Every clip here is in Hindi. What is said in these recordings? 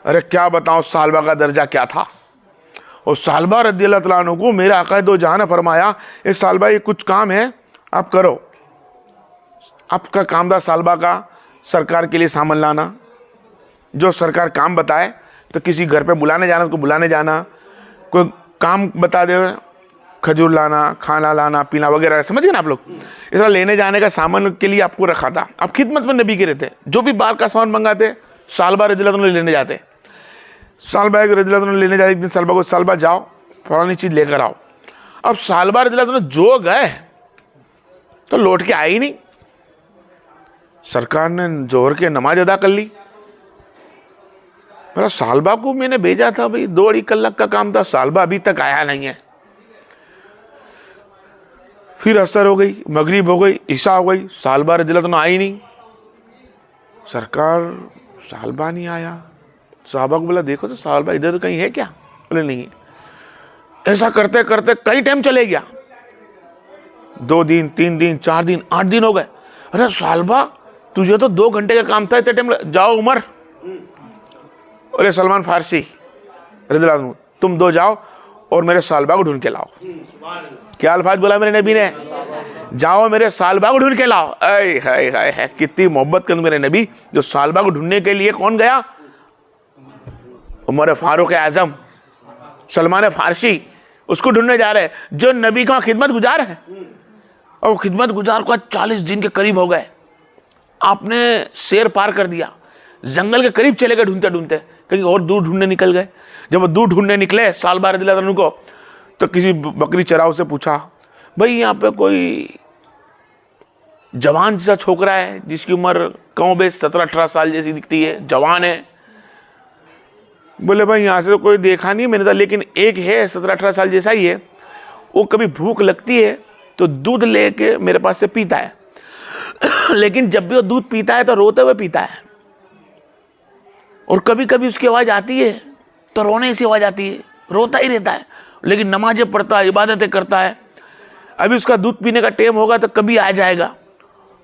अरे क्या बताऊं सालबा का दर्जा क्या था। और सालबा रज़ियल्लाहु तआला अन्हु को मेरे आका दो जहां ने फरमाया, ए सालबा ये कुछ काम है आप करो। आपका काम था सालबा का सरकार के लिए सामान लाना, जो सरकार काम बताए तो किसी घर पे बुलाने जाना तो बुलाने जाना, कोई काम बता दे खजूर लाना, खाना लाना, पीना वगैरह, समझ गए ना आप लोग। इस तरह लेने जाने का सामान के लिए आपको रखा था। आप खिदमत में नबी के रहते, जो भी बाहर का सामान मंगाते सालबा रज़ियल्लाहु अन्हु लेने जाते। सालबा रज़ियल्लाहु अन्हु लेने जाते, एक दिन सालबा को, सालबा जाओ फलानी चीज़ लेकर आओ। अब सालबा रज़ियल्लाहु अन्हु जो गए तो लौट के आए ही नहीं। सरकार ने जोहर के नमाज अदा कर ली। मेरा सालबा को मैंने भेजा था भाई 2-2.5 कलाक का काम था, सालबा अभी तक आया नहीं है। फिर असर हो गई, मगरिब हो गई, ईशा हो गई, सालबा रज़ियल्लाहु अन्हु आई नहीं। सरकार सालबा नहीं आया। साहबा को बोला देखो तो सालबा इधर तो कहीं है क्या? बोले नहीं। ऐसा करते करते कई टाइम चले गया, 2 दिन 3 दिन 4 दिन 8 दिन हो गए। अरे सालबा तुझे तो 2 घंटे का काम था, इतने टाइम जाओ उमर, अरे सलमान फारसी रज़ियल्लाहु अन्हु, तुम 2 जाओ और मेरे सालबा को ढूंढ के लाओ। क्या अल्फाज बोला मेरे नबी ने? जाओ मेरे सालबा को ढूंढ के लाओ। ऐ हाय हाय है, कितनी मोहब्बत कर मेरे नबी। जो सालबा को ढूंढने के लिए कौन गया? उमर फारूक आजम, सलमान फारसी, उसको ढूंढने जा रहे हैं जो नबी का खिदमत गुजार है। और खिदमत गुजार को 40 दिन के करीब हो गए। आपने शेर पार कर दिया, जंगल के करीब चले गए ढूंढते ढूंढते, कहीं और दूर ढूंढने निकल गए। जब वो दूर ढूंढने निकले सालबा रज़ियल्लाहु अन्हु को, तो किसी बकरी चराव से पूछा, भाई यहाँ पे कोई जवान जैसा छोकरा है जिसकी उम्र कम बेश 17-18 साल जैसी दिखती है, जवान है। बोले भाई यहाँ से तो कोई देखा नहीं मैंने तो, लेकिन एक है 17-18 साल जैसा ही है, वो कभी भूख लगती है तो दूध लेके मेरे पास से पीता है, लेकिन जब भी वो दूध पीता है तो रोते हुए पीता है। और कभी कभी उसकी आवाज़ आती है तो रोने से आवाज़ आती है, रोता ही रहता है, लेकिन नमाजें पढ़ता है, इबादतें करता है। अभी उसका दूध पीने का टाइम होगा तो कभी आ जाएगा।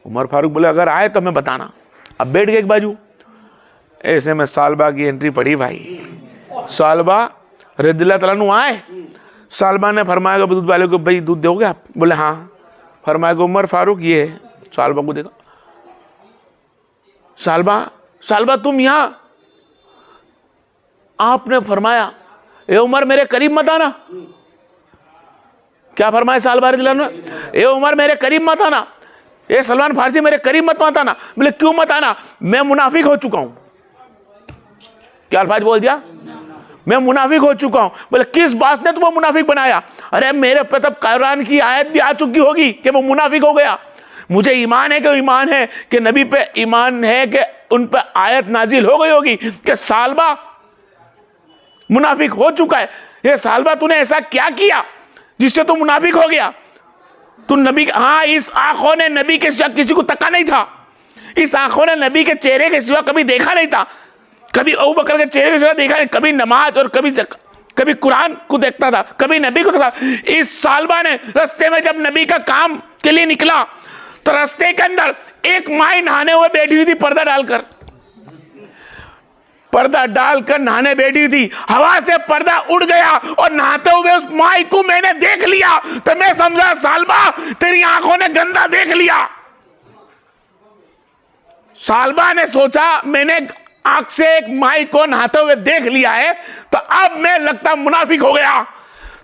उमर फारूक बोले अगर आए तो हमें बताना। अब बैठ गए एक बाजू। ऐसे में सालबा की एंट्री पड़ी भाई। सालबा रज़ियल्लाहु तआला अन्हु आए। सालबा ने फरमाया दूध वाले को, भाई दूध दोगे आप? बोले हाँ। फरमाया उमर फारूक ये है। सालबा को देखा, सालबा तुम यहाँ? आपने फरमाया ए उमर मेरे करीब मत आना। क्या फरमाया सालबा रज़ियल्लाहु अन्हु? ए उमर मेरे करीब मत आना, ए सलमान फारसी मेरे करीब मत आना। बोले क्यों मत आना? मैं मुनाफिक हो चुका हूं। क्या अल्फाज बोल दिया? मैं मुनाफिक हो चुका हूं। बोले किस बात ने तुम्हें मुनाफिक बनाया? अरे मेरे पे तब कुरान की आयत भी आ चुकी होगी कि वो मुनाफिक हो गया। मुझे ईमान है कि ईमान है कि नबी पे ईमान है कि उन पे आयत नाजिल हो गई होगी कि सालबा मुनाफिक हो चुका है। ये सालबा तूने ऐसा क्या किया जिससे तू मुनाफिक हो गया? तू नबी, हाँ इस आंखों ने नबी के सिवा किसी को तका नहीं था, इस आंखों ने नबी के चेहरे के सिवा कभी देखा नहीं था, कभी अबू बकर के चेहरे के सिवा देखा नहीं, कभी नमाज और कभी कुरान को देखता था, कभी नबी को देखता। इस सालबा ने रास्ते में जब नबी का काम के लिए निकला तो रास्ते के अंदर एक माई नहाने हुए बैठी हुई थी, पर्दा डालकर नहाने बैठी थी। हवा से पर्दा उड़ गया और नहाते हुए उस माई को मैंने देख लिया तो मैं समझा सालबा तेरी आंखों ने गंदा देख लिया। सालबा ने सोचा मैंने आंख से एक माई को नहाते हुए देख लिया है तो अब मैं लगता मुनाफिक हो गया,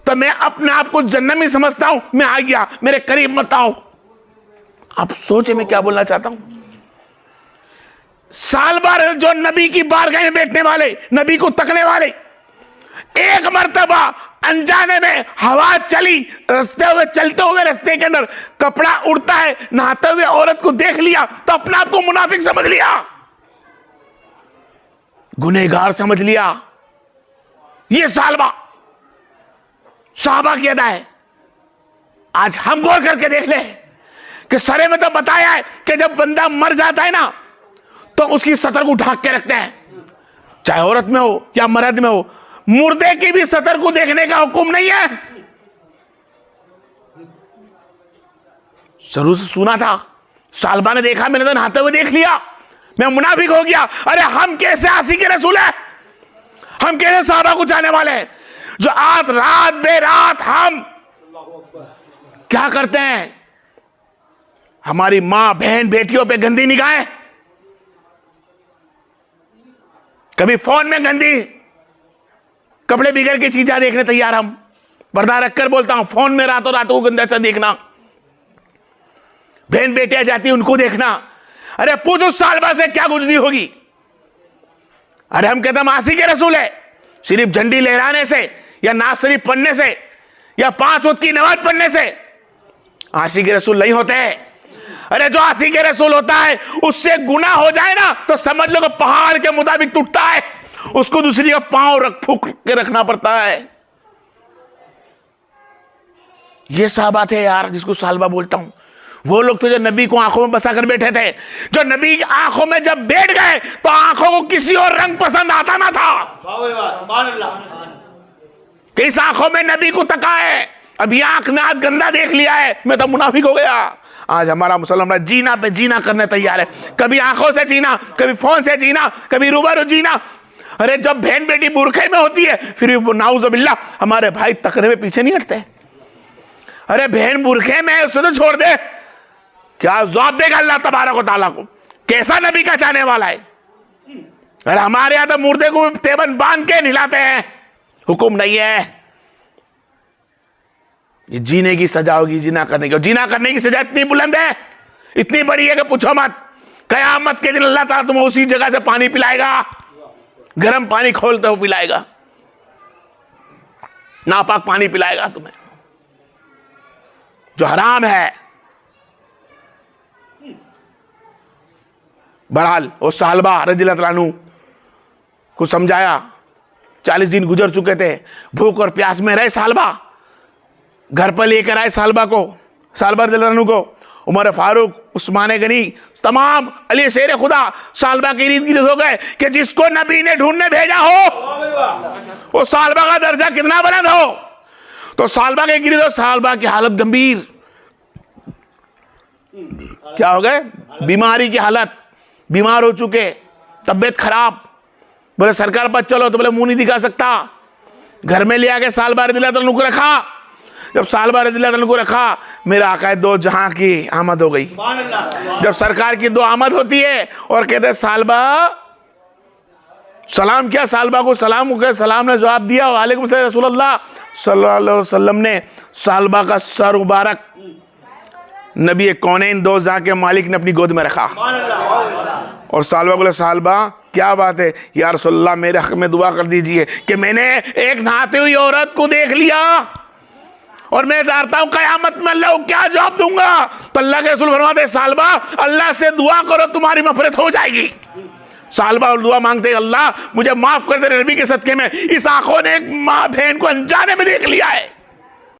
तो मैं अपने आप को जन्नती समझता हूं, मैं आ गया, मेरे करीब मत आओ। आप सोचे मैं क्या बोलना चाहता हूं। सालबा जो नबी की बारगाह में बैठने वाले, नबी को तकने वाले, एक मर्तबा अनजाने में हवा चली, चलते हुए रास्ते के अंदर कपड़ा उड़ता है, नहाते हुए औरत को देख लिया तो अपने आप को मुनाफिक समझ लिया, गुनहगार समझ लिया। ये सालबा साहबा की अदा है। आज हम गौर करके देख ले कि सरे में तो बताया है कि जब बंदा मर जाता है ना तो उसकी सतर को ढांक के रखते हैं, चाहे औरत में हो या मर्द में हो। मुर्दे की भी सतर को देखने का हुक्म नहीं है। शुरू से सुना था, सालबा ने देखा, मैंने तो नहाते हुए देख लिया, मैं मुनाफिक हो गया। अरे हम कैसे आशिक रसूल है, हम कैसे साहबा को चाहने वाले हैं, जो आज रात बेरात हम क्या करते हैं, हमारी मां बहन बेटियों पे गंदी निगाहें, कभी फोन में गंदी कपड़े बिगड़ की चीजें देखने तैयार, हम पर्दा रखकर बोलता हूं, फोन में रातों रात को गंदा सा देखना, बहन बेटियां जाती उनको देखना। अरे पूछो सालबा से क्या गुजरी होगी। अरे हम कहते हम आशिक रसूल है, सिर्फ झंडी लहराने से या नाज शरीफ पढ़ने से या 5 वक्त की नमाज पढ़ने से आशिक रसूल नहीं होते। अरे जो आशिक रसूल होता है उससे गुनाह हो जाए ना तो समझ लो कि पहाड़ के मुताबिक टूटता है, उसको दूसरी का पांव रख फूक के रखना पड़ता है। ये साहबा थे यार जिसको सालबा बोलता हूं, वो लोग तो जो नबी को आंखों में बसा कर बैठे थे, जो नबी की आंखों में जब बैठ गए तो आंखों को किसी और रंग पसंद आता ना था। किस आंखों में नबी को तका है, अभी आंख ने आज गंदा देख लिया है, मैं तो मुनाफिक हो गया। आज हमारा मुसलमान जीना पे जीना करने तैयार है, कभी आंखों से जीना, कभी फोन से जीना, कभी रूबरू जीना। अरे जब बहन बेटी बुरखे में होती है फिर वो नाउजुबिल्लाह हमारे भाई तकने में पीछे नहीं हटते। अरे बहन बुरखे में उसे तो छोड़ दे, क्या जवाब देगा अल्लाह तबारक व तआला को, कैसा नबी का चाहने वाला है। अरे हमारे यहां तो मुर्दे को तेबन बांध के नहलाते हैं, हुक्म नहीं है। ये जीने की सजा होगी, जीना करने की, जीना करने की सजा इतनी बुलंद है, इतनी बड़ी है कि पूछो मत। कयामत के दिन अल्लाह ताला तुम्हें उसी जगह से पानी पिलाएगा, गर्म पानी खोलते हो पिलाएगा, नापाक पानी पिलाएगा तुम्हें जो हराम है। बहरहाल वो सालबा रज़ियल्लाहु अन्हु को समझाया, 40 दिन गुजर चुके थे, भूख और प्यास में रहे सालबा, घर पर लेकर आए सालबा को, सालबा रज़ियल्लाहु अन्हु को। उमर फारूक, उस्मान गनी, तमाम अली शेर खुदा सालबा के इर्द गिर्द हो गए कि जिसको नबी ने ढूंढने भेजा हो वो सालबा का दर्जा कितना बुलंद हो। तो सालबा के गिर्द हो, सालबा की हालत गंभीर, क्या हो गए, बीमारी की हालत, बीमार हो चुके, तबीयत खराब। बोले सरकार पर चलो, तो बोले मुंह नहीं दिखा सकता। घर में ले आके सालबा रज़ियल्लाहु अन्हु को रखा। जब सालबा रज़ियल्लाहु अन्हु को रखा, मेरा आका दो जहां की आमद हो गई। जब सरकार की दो आमद होती है और कहते सालबा सलाम किया, सालबा को सलाम हो गया, सलाम ने जवाब दिया वालेकुम सलाम रसूलुल्लाह सल्लल्लाहु अलैहि वसल्लम ने सालबा का सर मुबारक नबी कौनैन दो जहां के मालिक ने अपनी गोद में रखा। और सालबा बोले सालबा क्या बात है या रसूलल्लाह, मेरे हक में दुआ कर दीजिए कि मैंने एक नहाती हुई औरत को देख लिया और मैं जानता हूं कयामत में अल्लाह को क्या जवाब दूंगा। तो अल्लाह के रसूल फरमाते सालबा अल्लाह से दुआ करो तुम्हारी मफरत हो जाएगी। सालबा और दुआ मांगते अल्लाह मुझे माफ कर दे, नबी के सदके में इस आंखों ने एक माँ बहन को अनजाने में देख लिया है।